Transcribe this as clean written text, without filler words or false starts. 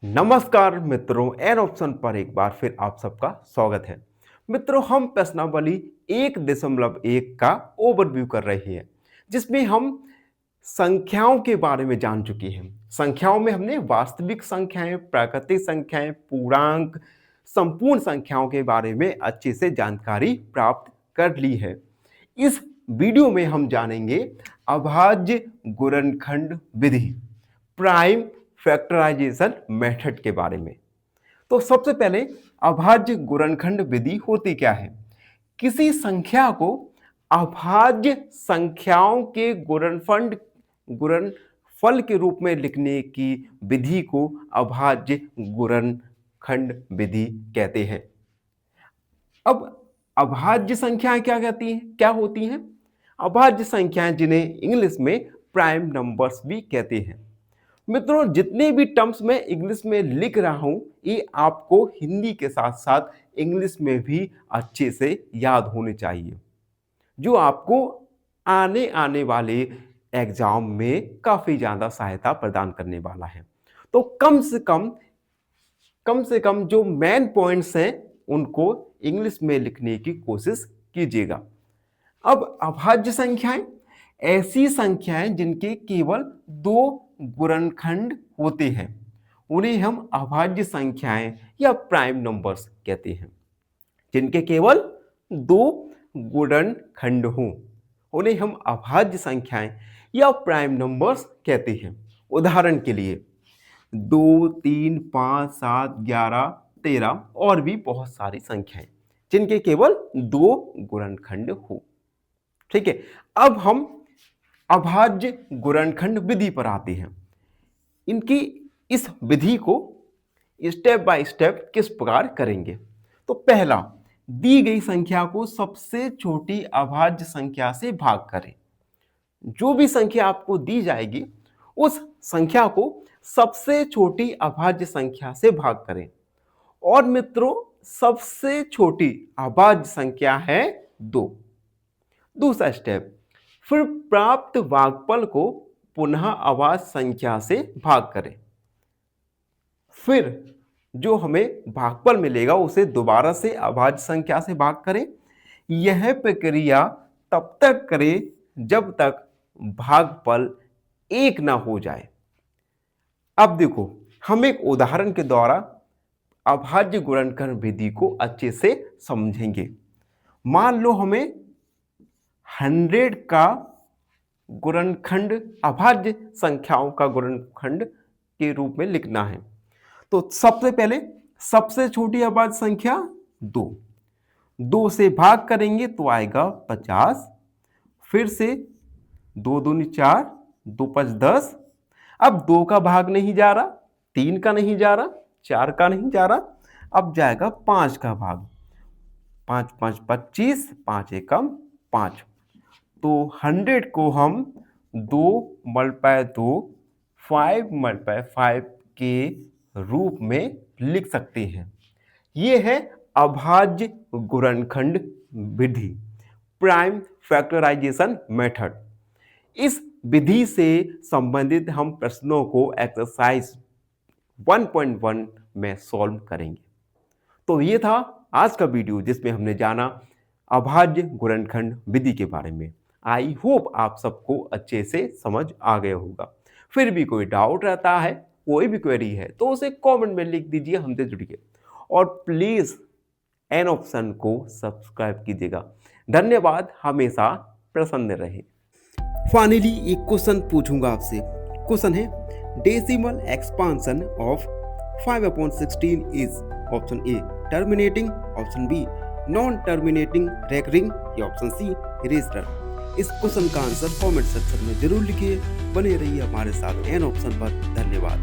नमस्कार मित्रों, an option पर एक बार फिर आप सबका स्वागत है। मित्रों, हम प्रश्नावली 1.1 का ओवरव्यू कर रहे हैं, जिसमें हम संख्याओं के बारे में जान चुके हैं। संख्याओं में हमने वास्तविक संख्याएं, प्राकृतिक संख्याएं, पूर्णांक, संपूर्ण संख्याओं के बारे में अच्छे से जानकारी प्राप्त कर ली है। इस वीडियो में हम जानेंगे अभाज्य गुणनखंड विधि, प्राइम फैक्टराइजेशन मेथड के बारे में। तो सबसे पहले अभाज्य गुणनखंड विधि होती क्या है? किसी संख्या को अभाज्य संख्याओं के गुणनफल के रूप में लिखने की विधि को अभाज्य गुणनखंड विधि कहते हैं। अब अभाज्य संख्याएं क्या होती हैं? अभाज्य संख्याएं जिन्हें इंग्लिश में प्राइम नंबर्स भी कहते हैं। मित्रों, जितने भी टर्म्स मैं इंग्लिश में लिख रहा हूं, ये आपको हिंदी के साथ साथ इंग्लिश में भी अच्छे से याद होने चाहिए, जो आपको आने वाले एग्जाम में काफी ज्यादा सहायता प्रदान करने वाला है। तो कम से कम जो मेन पॉइंट्स हैं उनको इंग्लिश में लिखने की कोशिश कीजिएगा। अब अभाज्य संख्याएं ऐसी संख्याएं जिनके केवल दो गुणनखंड होते हैं, उन्हें हम अभाज्य संख्याएं या प्राइम नंबर्स कहते हैं। जिनके केवल दो गुणनखंड हों, उन्हें हम अभाज्य संख्याएं या प्राइम नंबर्स कहते हैं। उदाहरण के लिए 2, 3, 5, 7, 11, 13 और भी बहुत सारी संख्याएं जिनके केवल दो गुणनखंड हो। ठीक है, अब हम अभाज्य गुणनखंड विधि पर आते हैं। इनकी इस विधि को स्टेप बाय स्टेप किस प्रकार करेंगे? तो पहला, दी गई संख्या को सबसे छोटी अभाज्य संख्या से भाग करें। जो भी संख्या आपको दी जाएगी, उस संख्या को सबसे छोटी अभाज्य संख्या से भाग करें। और मित्रों, सबसे छोटी अभाज्य संख्या है 2। दूसरा स्टेप, फिर प्राप्त भागफल को पुनः अभाज्य संख्या से भाग करें। फिर जो हमें भागफल मिलेगा उसे दोबारा से अभाज्य संख्या से भाग करें। यह प्रक्रिया तब तक करें जब तक भागफल 1 ना हो जाए। अब देखो, हम एक उदाहरण के द्वारा अभाज्य गुणनखंड विधि को अच्छे से समझेंगे। मान लो हमें 100 का गुणनखंड अभाज्य संख्याओं का गुणनखंड के रूप में लिखना है। तो सबसे पहले सबसे छोटी अभाज्य संख्या 2 से भाग करेंगे तो आएगा 50। फिर से 2 दूनी 4, 2 5 10। अब 2 का भाग नहीं जा रहा, 3 का नहीं जा रहा, 4 का नहीं जा रहा, अब जाएगा 5 का भाग। 5 5 25, 5 एकम 5। तो 100 को हम 2 × 2, 5 × 5 के रूप में लिख सकते हैं। ये है अभाज्य गुणनखंड विधि, प्राइम फैक्टराइजेशन मेथड। इस विधि से संबंधित हम प्रश्नों को एक्सरसाइज 1.1 में सॉल्व करेंगे। तो ये था आज का वीडियो, जिसमें हमने जाना अभाज्य गुणनखंड विधि के बारे में। आई होप आप सबको अच्छे से समझ आ गया होगा। फिर भी कोई डाउट रहता है, कोई भी क्वेरी है, तो उसे कमेंट में लिख दीजिए, हमसे जुड़िए। और प्लीज़ एन ऑप्शन को सब्सक्राइब कीजिएगा। धन्यवाद, हमेशा प्रसन्न रहे। फाइनली एक क्वेश्चन पूछूंगा आपसे। क्वेश्चन है, decimal expansion of 5/16 is option A terminating, option B non terminating recurring, या ऑप्शन सी रेस्टर। इस क्वेश्चन का आंसर कमेंट सेक्शन में जरूर लिखिए। बने रहिए हमारे साथ एन ऑप्शन पर। धन्यवाद।